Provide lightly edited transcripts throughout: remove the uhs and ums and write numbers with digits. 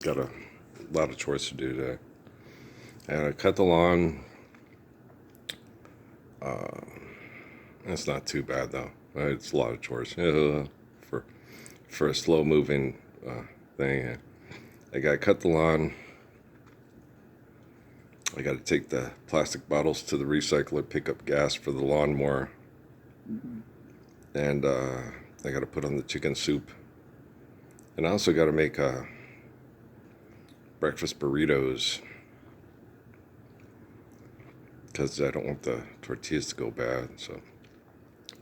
Got a lot of chores to do today. And I cut the lawn. Uh, it's not too bad though. It's a lot of chores for for a slow moving thing. I got to cut the lawn. I got to take the plastic bottles to the recycler, pick up gas for the lawnmower, and I got to put on the chicken soup. And I also got to make breakfast burritos because I don't want the tortillas to go bad. So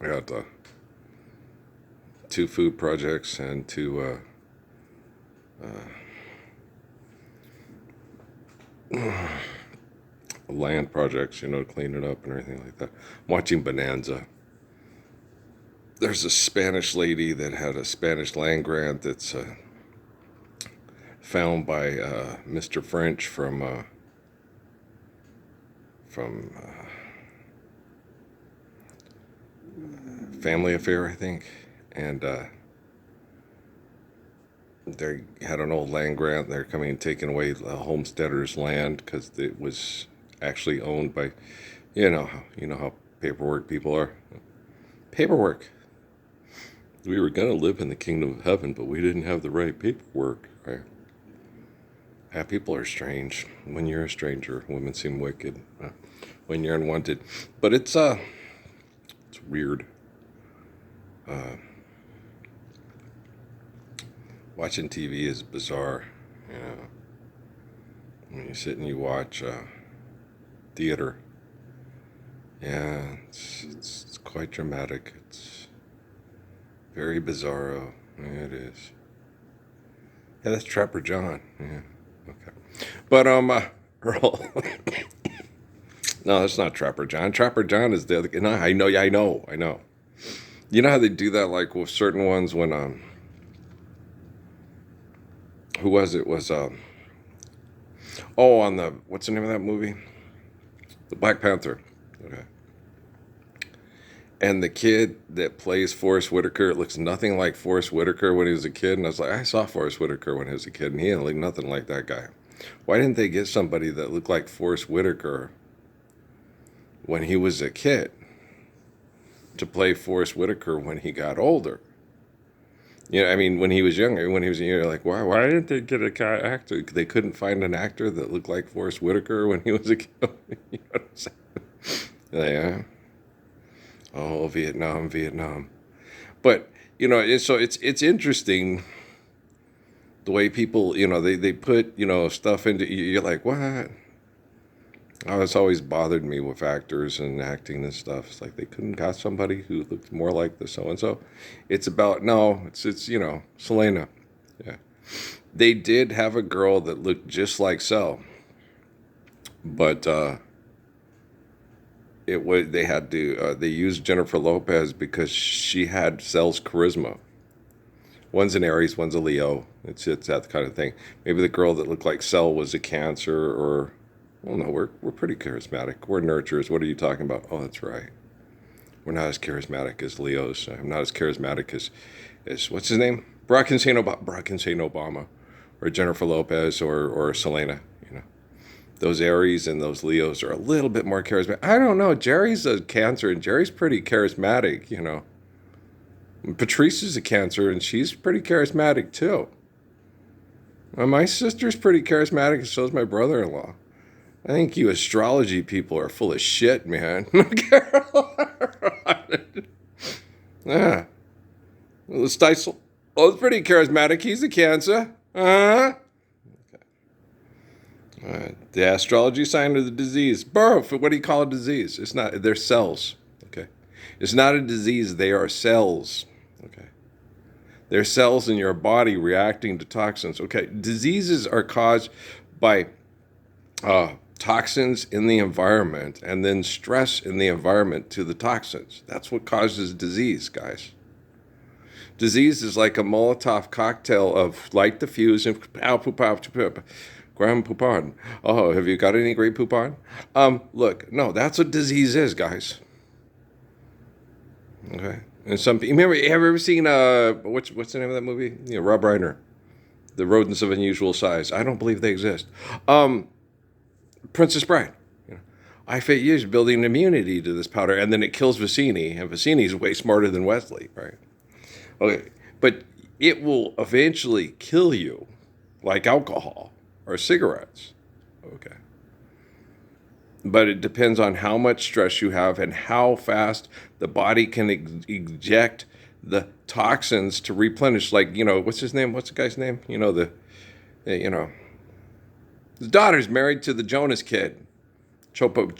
I got two food projects and two land projects, to clean it up and everything like that. I'm watching Bonanza. There's a Spanish lady that had a Spanish land grant that's found by Mr. French from Family Affair, I think, and they had an old land grant. They're coming and taking away the homesteader's land because it was actually owned by, how paperwork people are. Paperwork. We were gonna live in the kingdom of heaven, but we didn't have the right paperwork. Right? Yeah, people are strange. When you're a stranger, women seem wicked. When you're unwanted, but it's weird. Uh, Watching TV is bizarre. You know, when you sit and you watch theater, yeah, it's quite dramatic. It's very bizarro. Yeah, it is. Yeah, that's Trapper John. Yeah, okay. But Earl. No, that's not Trapper John. Trapper John is the other. No, I know. Yeah, I know. You know how they do that, like with certain ones when who was it? Was oh, on the what's the name of that movie? The Black Panther. Okay. And the kid that plays Forrest Whitaker, it looks nothing like Forrest Whitaker when he was a kid. And I was like, I saw Forrest Whitaker when he was a kid, and he didn't look nothing like that guy. Why didn't they get somebody that looked like Forrest Whitaker when he was a kid to play Forrest Whitaker when he got older? I mean, when he was younger, like, why didn't they get a guy actor? They couldn't find an actor that looked like Forrest Whitaker when he was a kid. You know what I'm saying? Yeah. Oh, Vietnam. But it's interesting the way people, they put stuff into you're like, what? Oh, it's always bothered me with actors and acting and stuff. It's like they couldn't got somebody who looked more like the so and so. It's about no, it's Selena. Yeah, they did have a girl that looked just like Cell, but they had to they used Jennifer Lopez because she had Cell's charisma. One's an Aries, one's a Leo. It's that kind of thing. Maybe the girl that looked like Cell was a Cancer, or well, no, we're pretty charismatic. We're nurturers. What are you talking about? Oh, that's right. We're not as charismatic as Leos. I'm not as charismatic as what's his name? Barack Hussein Obama, or Jennifer Lopez, or Selena. Those Aries and those Leos are a little bit more charismatic. I don't know. Jerry's a Cancer, and Jerry's pretty charismatic. Patrice is a Cancer, and she's pretty charismatic too. My sister's pretty charismatic, and so is my brother-in-law. I think you astrology people are full of shit, man. Yeah. Well, Steisel. Oh, it's pretty charismatic. He's a Cancer. Uh-huh. The astrology sign of the disease. Birth. What do you call a disease? It's not. They're cells. Okay. It's not a disease. They are cells. Okay. They're cells in your body reacting to toxins. Okay. Diseases are caused by toxins in the environment and then stress in the environment to the toxins. That's what causes disease, guys. Disease is like a Molotov cocktail of light the fuse and pow, pow, pow, pow, pow. Grand poupon. Oh, have you got any great poupon? Look, no, that's what disease is, guys. Okay. And some people, remember, have you ever seen what's the name of that movie? Rob Reiner. The rodents of unusual size. I don't believe they exist. Princess Bride. I fit use building immunity to this powder, and then it kills Vicini, and Vicini's way smarter than Wesley, right? Okay, but it will eventually kill you, like alcohol or cigarettes. Okay. But it depends on how much stress you have and how fast the body can eject the toxins to replenish. Like, what's his name? What's the guy's name? You know, his daughter's married to the Jonas kid. Deepak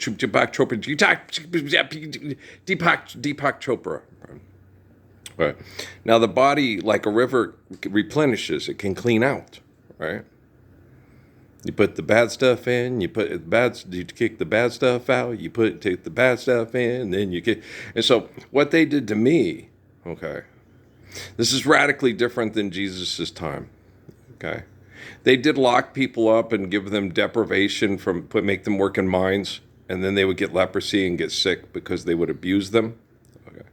Chopra. Right. Now the body, like a river, replenishes. It can clean out, right? You put the bad stuff in. You kick the bad stuff out. Take the bad stuff in, then you kick. And so what they did to me, okay, this is radically different than Jesus's time, okay. They did lock people up and give them deprivation make them work in mines, and then they would get leprosy and get sick because they would abuse them. Okay.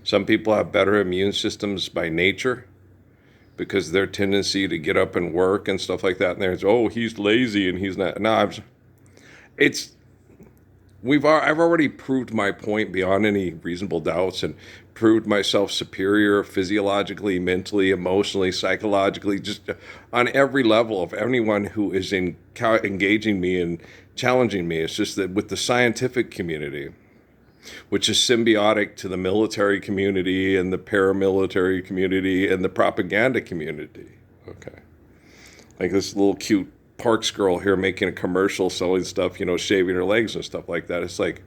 Some people have better immune systems by nature because their tendency to get up and work and stuff like that. And there's, he's lazy and he's not. No, I've already proved my point beyond any reasonable doubts and proved myself superior physiologically, mentally, emotionally, psychologically, just on every level of anyone who is engaging me and challenging me. It's just that with the scientific community, which is symbiotic to the military community and the paramilitary community and the propaganda community. Okay. Like this little cute Parks girl here making a commercial selling stuff, shaving her legs and stuff like that. It's like,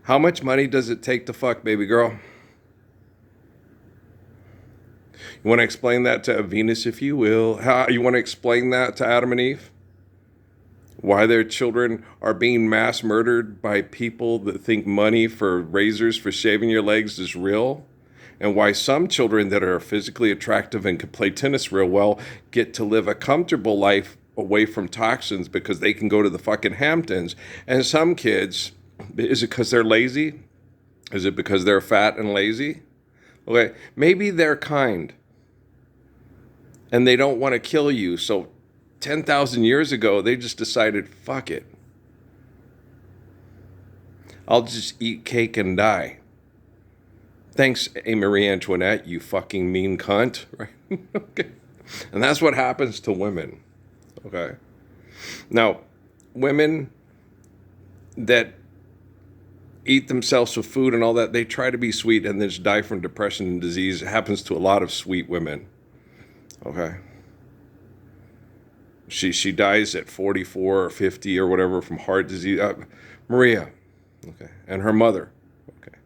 how much money does it take to fuck, baby girl? You want to explain that to Venus, if you will? How you want to explain that to Adam and Eve? Why their children are being mass murdered by people that think money for razors for shaving your legs is real? And why some children that are physically attractive and can play tennis real well get to live a comfortable life away from toxins because they can go to the fucking Hamptons. And some kids, is it because they're lazy? Is it because they're fat and lazy? Okay, maybe they're kind and they don't want to kill you. So 10,000 years ago, they just decided, fuck it. I'll just eat cake and die. Thanks, Marie Antoinette, you fucking mean cunt. Right? Okay. And that's what happens to women. Okay. Now, women that eat themselves with food and all that, they try to be sweet and then just die from depression and disease. It happens to a lot of sweet women. Okay. She dies at 44 or 50 or whatever from heart disease. Maria. Okay. And her mother. Okay.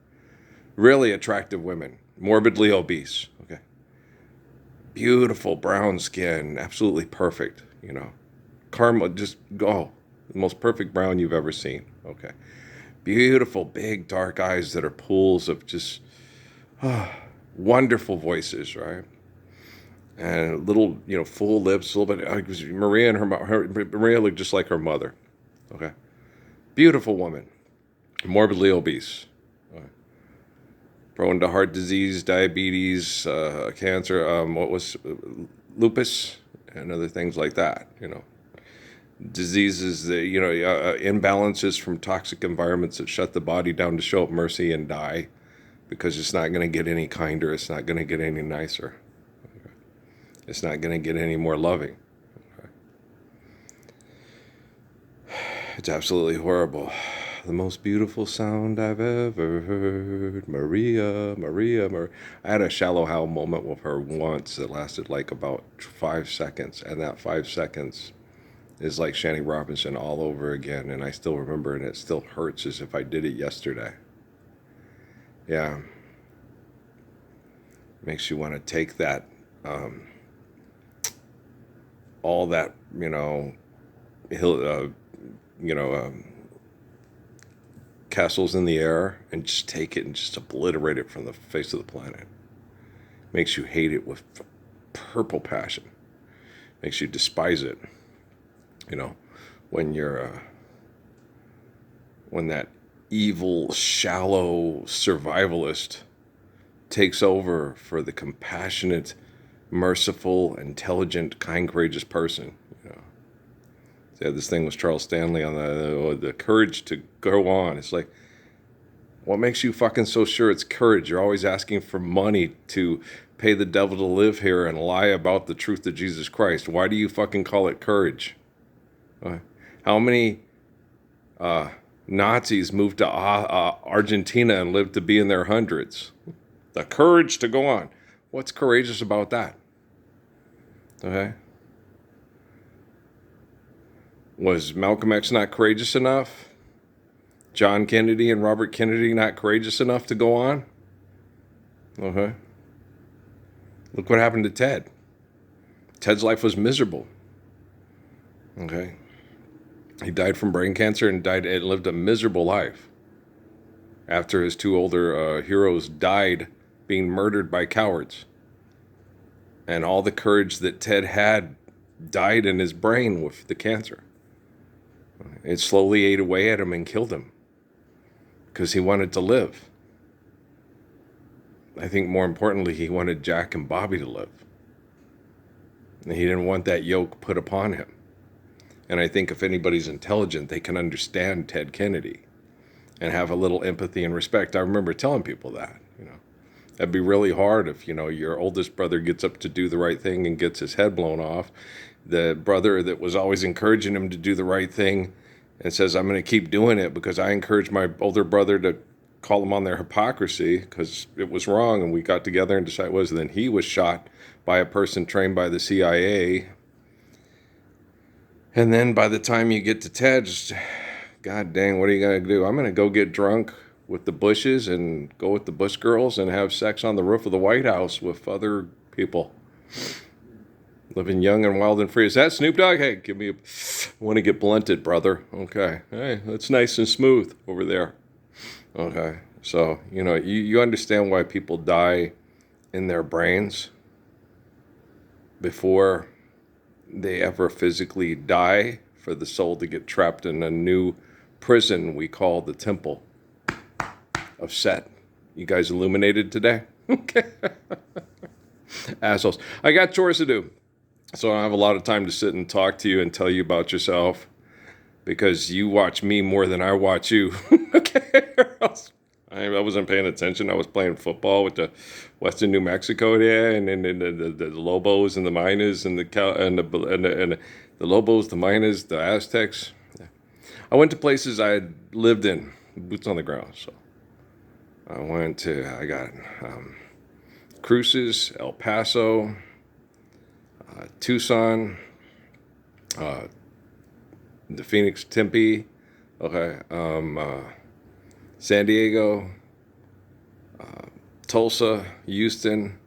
Really attractive women. Morbidly obese. Okay. Beautiful brown skin. Absolutely perfect. Karma, just go. The most perfect brown you've ever seen. Okay. Beautiful, big, dark eyes that are pools of just wonderful voices, right? And little, full lips, a little bit. Maria and Maria looked just like her mother. Okay. Beautiful woman. Morbidly obese. Prone to heart disease, diabetes, cancer, lupus, and other things like that, Diseases that, imbalances from toxic environments that shut the body down to show up mercy and die because it's not going to get any kinder. It's not going to get any nicer. Okay. It's not going to get any more loving. Okay. It's absolutely horrible. The most beautiful sound I've ever heard. Maria, Maria, Maria. I had a shallow howl moment with her once that lasted like about 5 seconds. And that 5 seconds is like Shanny Robinson all over again. And I still remember, and it still hurts as if I did it yesterday. Yeah. Makes you want to take that, all that, castles in the air and just take it and just obliterate it from the face of the planet. Makes you hate it with purple passion. Makes you despise it. When when that evil, shallow survivalist takes over for the compassionate, merciful, intelligent, kind, courageous person. You know, they had this thing with Charles Stanley on the courage to go on. It's like, what makes you fucking so sure it's courage? You're always asking for money to pay the devil to live here and lie about the truth of Jesus Christ. Why do you fucking call it courage? How many Nazis moved to Argentina and lived to be in their hundreds? The courage to go on. What's courageous about that? Okay. Was Malcolm X not courageous enough? John Kennedy and Robert Kennedy not courageous enough to go on? Okay. Look what happened to Ted. Ted's life was miserable. Okay. He died from brain cancer and lived a miserable life after his two older heroes died being murdered by cowards. And all the courage that Ted had died in his brain with the cancer. It slowly ate away at him and killed him because he wanted to live. I think more importantly, he wanted Jack and Bobby to live. And he didn't want that yoke put upon him. And I think if anybody's intelligent, they can understand Ted Kennedy and have a little empathy and respect. I remember telling people that, that'd be really hard if, your oldest brother gets up to do the right thing and gets his head blown off. The brother that was always encouraging him to do the right thing and says, I'm going to keep doing it because I encouraged my older brother to call them on their hypocrisy because it was wrong. And we got together and decided was. And then he was shot by a person trained by the CIA. And then by the time you get to Ted, just, God dang, what are you going to do? I'm going to go get drunk with the Bushes and go with the Bush girls and have sex on the roof of the White House with other people. Living young and wild and free. Is that Snoop Dogg? Hey, I want to get blunted, brother. Okay. Hey, that's nice and smooth over there. Okay. So, you understand why people die in their brains before they ever physically die, for the soul to get trapped in a new prison we call the Temple of Set. You guys illuminated today? Okay. Assholes. I got chores to do. So I don't have a lot of time to sit and talk to you and tell you about yourself because you watch me more than I watch you. Okay. I wasn't paying attention. I was playing football with the Western New Mexico there, and the Lobos and the Miners and the Lobos, the Miners, the Aztecs. Yeah. I went to places I had lived in, boots on the ground. So I got Cruces, El Paso, Tucson, the Phoenix, Tempe, okay, San Diego, Tulsa, Houston,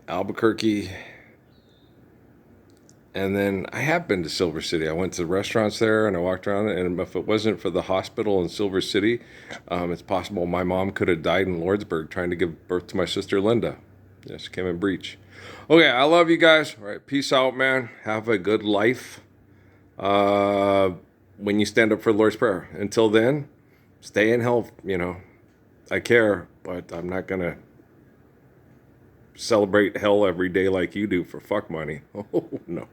Albuquerque, and then I have been to Silver City. I went to the restaurants there and I walked around, and if it wasn't for the hospital in Silver City, it's possible my mom could have died in Lordsburg trying to give birth to my sister Linda. Yeah, she came in breach. Okay, I love you guys. All right, peace out, man. Have a good life when you stand up for the Lord's Prayer. Until then, stay in health, I care, but I'm not going to celebrate hell every day like you do for fuck money. Oh, no.